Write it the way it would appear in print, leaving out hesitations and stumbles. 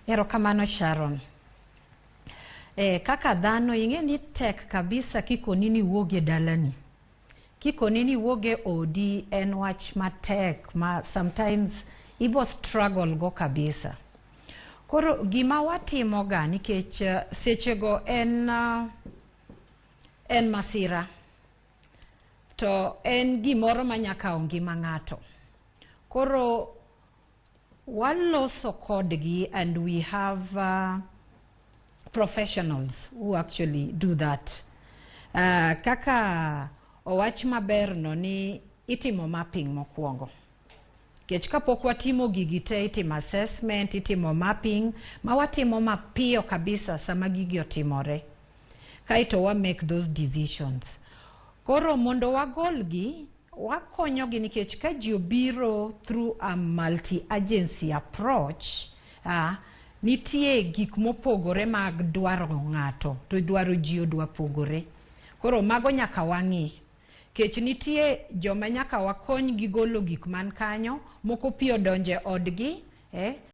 Erokamano Sharon. Kaka dhano ing'e ni tek kabisa kikoni ni wuoge dalani. Kikoni ni wuoge odi en wach matek ma sometimes ibo struggle go kabisa. Koro gima watimo ga nikech sechego en masira. To en gimoro manyaka ngima ng'ato. Koro waloso kodgi and we have professionals who actually do that. Kaka owach maber no ni itimo mapping mokwongo. Kech kapok watimo gigi te itimo assessment, itimo mapping, ma watimo mapiyo kabisa sama gigi otimore. Kaito wa make those decisions. Koro mondo wagolgi, wakonyogi nikech ka ji obiro through a multi-agency approach, nitie gik mopogore mag dwaro ng'ato, to dwaro ji odwa pogore. Koro mago nyaka wang'i. Kech nitie joma nyaka wakony gi golo gik man kanyo, moko piyo donje odgi,